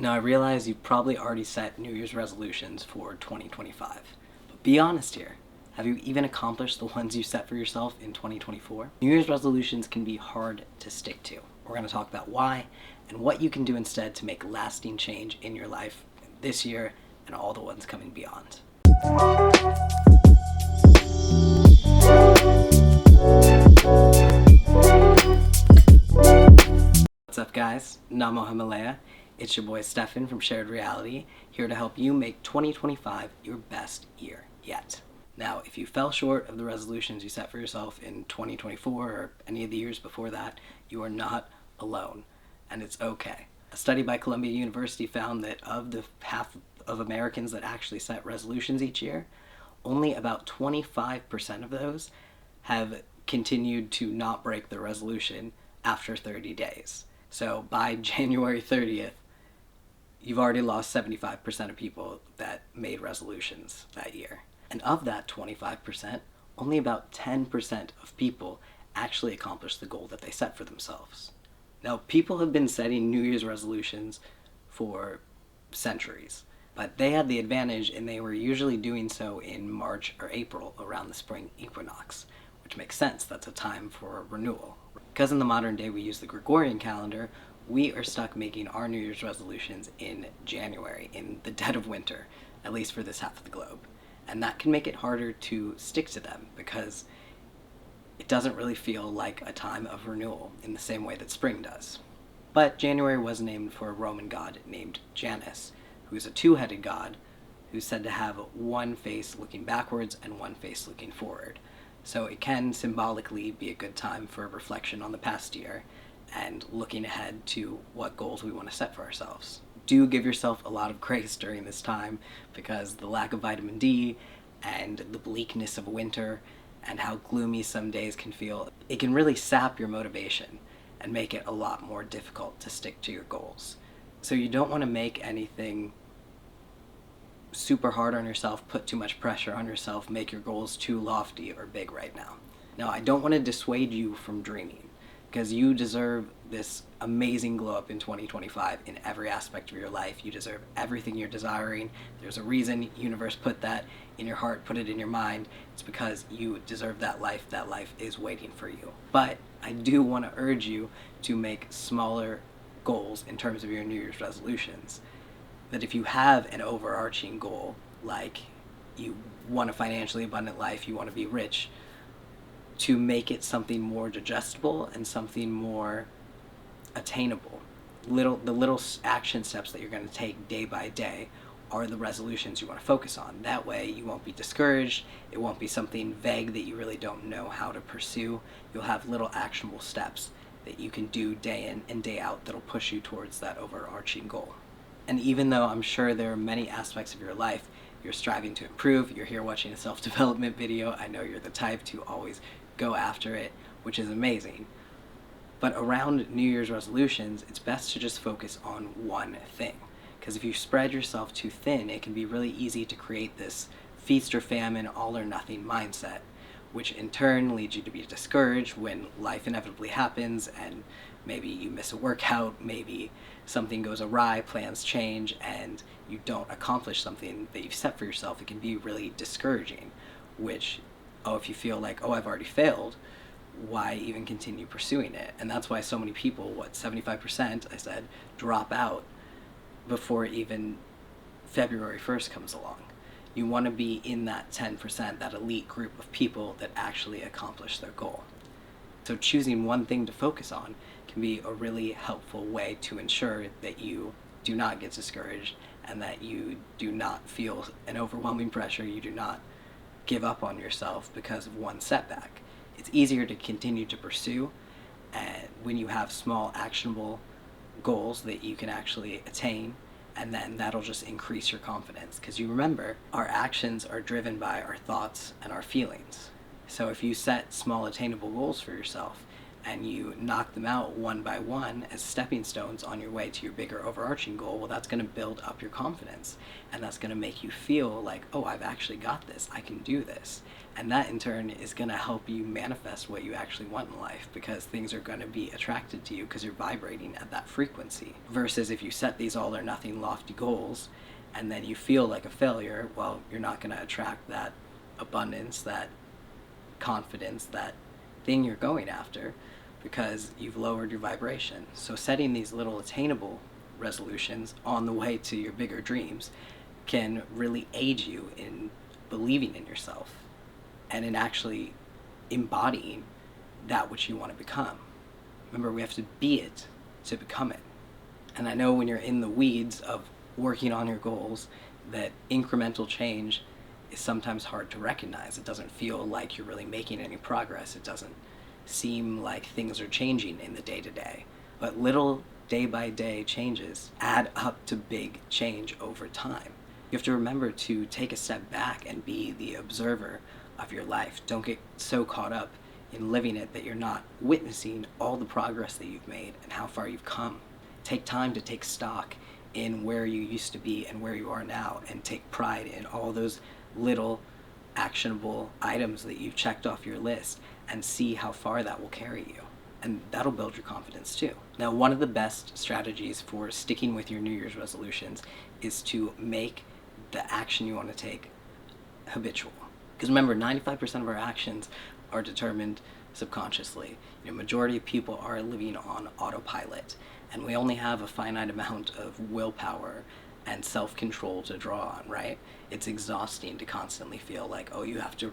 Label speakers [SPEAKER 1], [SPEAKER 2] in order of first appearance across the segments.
[SPEAKER 1] Now, I realize you've probably already set New Year's resolutions for 2025, but be honest here. Have you even accomplished the ones you set for yourself in 2024? New Year's resolutions can be hard to stick to. We're going to talk about why and what you can do instead to make lasting change in your life this year and all the ones coming beyond. What's up, guys? Namo Himalaya. It's your boy Stefan from Shared Reality, here to help you make 2025 your best year yet. Now, if you fell short of the resolutions you set for yourself in 2024 or any of the years before that, you are not alone, and it's okay. A study by Columbia University found that of the half of Americans that actually set resolutions each year, only about 25% of those have continued to not break the resolution after 30 days. So by January 30th, you've already lost 75% of people that made resolutions that year. And of that 25%, only about 10% of people actually accomplished the goal that they set for themselves. Now, people have been setting New Year's resolutions for centuries, but they had the advantage and they were usually doing so in March or April around the spring equinox, which makes sense. That's a time for renewal. Because in the modern day we use the Gregorian calendar, we are stuck making our New Year's resolutions in January, in the dead of winter, at least for this half of the globe. And that can make it harder to stick to them because it doesn't really feel like a time of renewal in the same way that spring does. But January was named for a Roman god named Janus, who is a two-headed god who's said to have one face looking backwards and one face looking forward. So it can symbolically be a good time for reflection on the past year and looking ahead to what goals we want to set for ourselves. Do give yourself a lot of grace during this time because the lack of vitamin D and the bleakness of winter and how gloomy some days can feel, it can really sap your motivation and make it a lot more difficult to stick to your goals. So you don't want to make anything super hard on yourself, put too much pressure on yourself, make your goals too lofty or big right now. Now, I don't want to dissuade you from dreaming because you deserve this amazing glow up in 2025 in every aspect of your life. You deserve everything you're desiring. There's a reason universe put that in your heart, put it in your mind. It's because you deserve that life. That life is waiting for you. But I do want to urge you to make smaller goals in terms of your New Year's resolutions. That if you have an overarching goal, like you want a financially abundant life, you want to be rich, to make it something more digestible and something more attainable. The little action steps that you're going to take day by day are the resolutions you want to focus on. That way you won't be discouraged. It won't be something vague that you really don't know how to pursue. You'll have little actionable steps that you can do day in and day out that'll push you towards that overarching goal. And even though I'm sure there are many aspects of your life you're striving to improve, you're here watching a self-development video, I know you're the type to always go after it, which is amazing. But around New Year's resolutions, it's best to just focus on one thing. Because if you spread yourself too thin, it can be really easy to create this feast or famine, all or nothing mindset, which in turn leads you to be discouraged when life inevitably happens and maybe you miss a workout, maybe something goes awry, plans change, and you don't accomplish something that you've set for yourself. It can be really discouraging, which, if you feel like, I've already failed, why even continue pursuing it? And that's why so many people, 75%, I said, drop out before even February 1st comes along. You want to be in that 10%, that elite group of people that actually accomplish their goal. So choosing one thing to focus on can be a really helpful way to ensure that you do not get discouraged and that you do not feel an overwhelming pressure, you do not give up on yourself because of one setback. It's easier to continue to pursue and when you have small actionable goals that you can actually attain, and then that'll just increase your confidence because you remember our actions are driven by our thoughts and our feelings. So if you set small attainable goals for yourself, and you knock them out one by one as stepping stones on your way to your bigger overarching goal, well, that's going to build up your confidence. And that's going to make you feel like, oh, I've actually got this. I can do this. And that in turn is going to help you manifest what you actually want in life, because things are going to be attracted to you because you're vibrating at that frequency. Versus if you set these all or nothing lofty goals and then you feel like a failure, well, you're not going to attract that abundance, that confidence, that thing you're going after, because you've lowered your vibration. So setting these little attainable resolutions on the way to your bigger dreams can really aid you in believing in yourself and in actually embodying that which you want to become. Remember, we have to be it to become it. And I know when you're in the weeds of working on your goals, that incremental change is sometimes hard to recognize. It doesn't feel like you're really making any progress. It doesn't seem like things are changing in the day-to-day. But little day-by-day changes add up to big change over time. You have to remember to take a step back and be the observer of your life. Don't get so caught up in living it that you're not witnessing all the progress that you've made and how far you've come. Take time to take stock in where you used to be and where you are now, and take pride in all those little actionable items that you've checked off your list, and see how far that will carry you. And that'll build your confidence too. Now, one of the best strategies for sticking with your New Year's resolutions is to make the action you want to take habitual. Because remember, 95% of our actions are determined subconsciously. Majority of people are living on autopilot, and we only have a finite amount of willpower and self-control to draw on, right? It's exhausting to constantly feel like, oh, you have to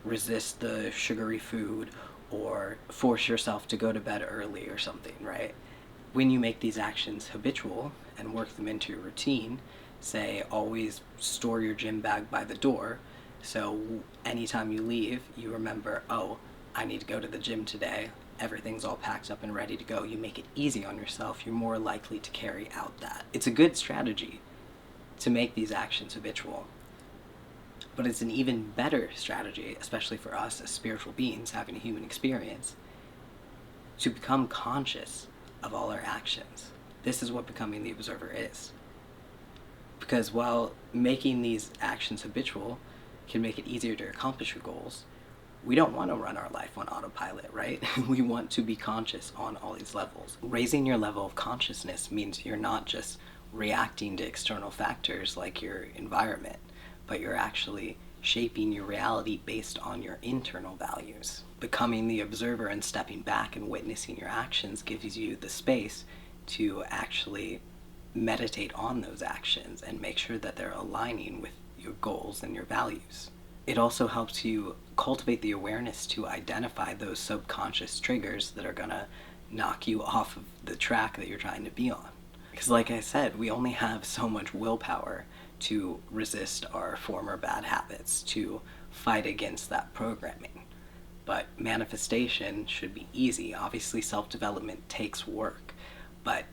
[SPEAKER 1] resist the sugary food or force yourself to go to bed early or something, right? When you make these actions habitual and work them into your routine, say always store your gym bag by the door, so anytime you leave, you remember, oh, I need to go to the gym today. Everything's all packed up and ready to go. You make it easy on yourself. You're more likely to carry out that. It's a good strategy to make these actions habitual. But it's an even better strategy, especially for us as spiritual beings having a human experience, to become conscious of all our actions. This is what becoming the observer is. Because while making these actions habitual can make it easier to accomplish your goals, we don't want to run our life on autopilot, right? We want to be conscious on all these levels. Raising your level of consciousness means you're not just reacting to external factors like your environment, but you're actually shaping your reality based on your internal values. Becoming the observer and stepping back and witnessing your actions gives you the space to actually meditate on those actions and make sure that they're aligning with your goals and your values. It also helps you cultivate the awareness to identify those subconscious triggers that are gonna knock you off of the track that you're trying to be on. Because like I said, we only have so much willpower to resist our former bad habits, to fight against that programming. But manifestation should be easy. Obviously, self-development takes work, but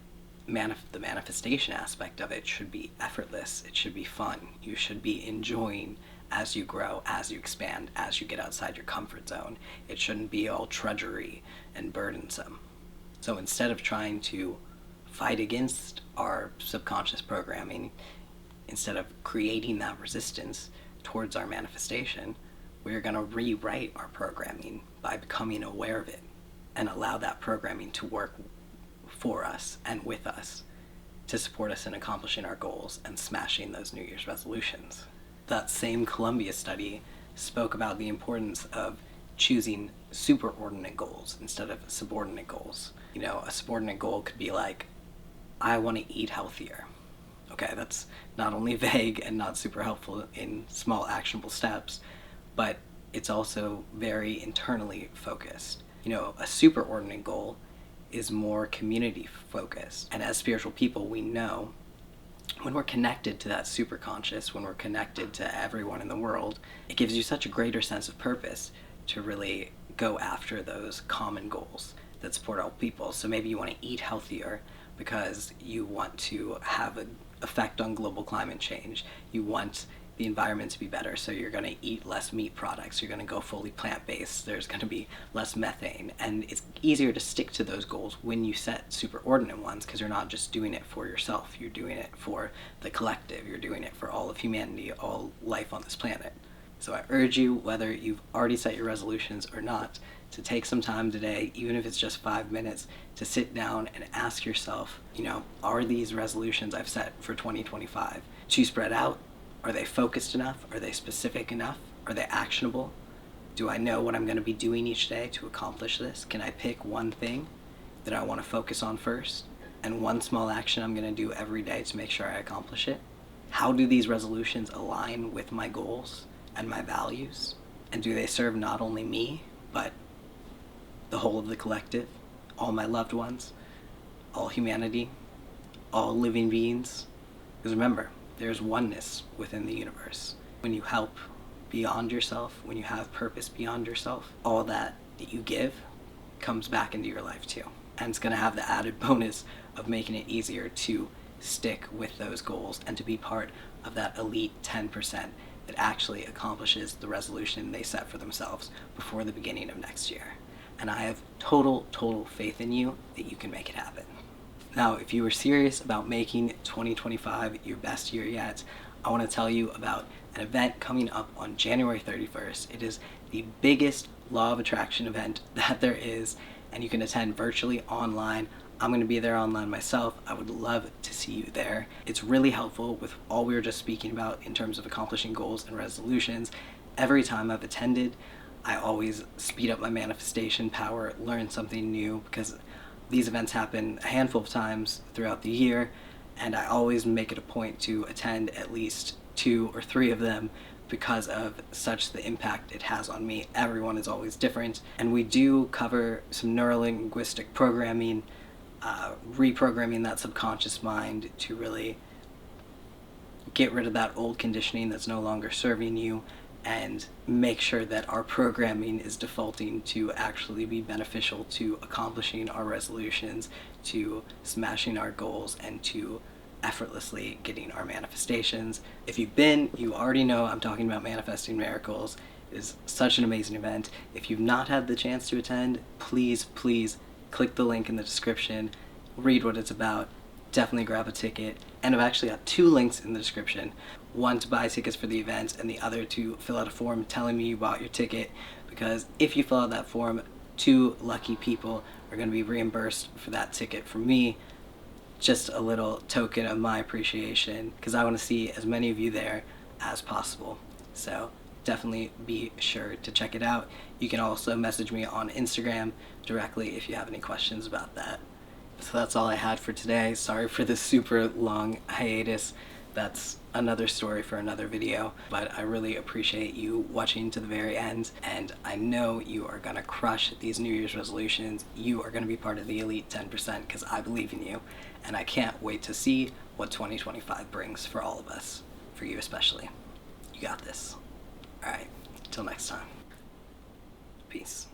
[SPEAKER 1] the manifestation aspect of it should be effortless. It should be fun. You should be enjoying as you grow, as you expand, as you get outside your comfort zone. It shouldn't be all drudgery and burdensome. So instead of trying to fight against our subconscious programming, instead of creating that resistance towards our manifestation, we're going to rewrite our programming by becoming aware of it and allow that programming to work for us and with us to support us in accomplishing our goals and smashing those New Year's resolutions. That same Columbia study spoke about the importance of choosing superordinate goals instead of subordinate goals. A subordinate goal could be like, I want to eat healthier. Okay, that's not only vague and not super helpful in small actionable steps, but it's also very internally focused. A superordinate goal is more community focused. And as spiritual people, we know when we're connected to that superconscious, when we're connected to everyone in the world, it gives you such a greater sense of purpose to really go after those common goals that support all people. So maybe you want to eat healthier because you want to have an effect on global climate change. You want the environment to be better. So you're going to eat less meat products, you're going to go fully plant-based, there's going to be less methane, and it's easier to stick to those goals when you set superordinate ones, because you're not just doing it for yourself, you're doing it for the collective, you're doing it for all of humanity, all life on this planet. So I urge you, whether you've already set your resolutions or not, to take some time today, even if it's just 5 minutes, to sit down and ask yourself, are these resolutions I've set for 2025 too spread out? Are they focused enough? Are they specific enough? Are they actionable? Do I know what I'm going to be doing each day to accomplish this? Can I pick one thing that I want to focus on first, and one small action I'm going to do every day to make sure I accomplish it? How do these resolutions align with my goals and my values? And do they serve not only me, but the whole of the collective, all my loved ones, all humanity, all living beings? Because remember, there's oneness within the universe. When you help beyond yourself, when you have purpose beyond yourself, all that you give comes back into your life too. And it's going to have the added bonus of making it easier to stick with those goals and to be part of that elite 10% that actually accomplishes the resolution they set for themselves before the beginning of next year. And I have total faith in you that you can make it happen. Now, if you are serious about making 2025 your best year yet, I want to tell you about an event coming up on January 31st. It is the biggest law of attraction event that there is, and you can attend virtually online. I'm going to be there online myself. I would love to see you there. It's really helpful with all we were just speaking about in terms of accomplishing goals and resolutions. Every time I've attended, I always speed up my manifestation power, learn something new, because these events happen a handful of times throughout the year, and I always make it a point to attend at least 2 or 3 of them because of such the impact it has on me. Everyone is always different, and we do cover some neurolinguistic programming, reprogramming that subconscious mind to really get rid of that old conditioning that's no longer serving you, and make sure that our programming is defaulting to actually be beneficial to accomplishing our resolutions, to smashing our goals, and to effortlessly getting our manifestations. If you've been, you already know I'm talking about Manifesting Miracles. It is such an amazing event. If you've not had the chance to attend, please click the link in the description, read what it's about, definitely grab a ticket. And I've actually got 2 links in the description. One to buy tickets for the event, and the other to fill out a form telling me you bought your ticket, because if you fill out that form, 2 lucky people are going to be reimbursed for that ticket from me. Just a little token of my appreciation, because I want to see as many of you there as possible. So definitely be sure to check it out. You can also message me on Instagram directly if you have any questions about that. So that's all I had for today. Sorry for this super long hiatus. That's another story for another video, but I really appreciate you watching to the very end, and I know you are gonna crush these New Year's resolutions. You are gonna be part of the elite 10% because I believe in you, and I can't wait to see what 2025 brings for all of us, for you especially. You got this. All right, till next time. Peace.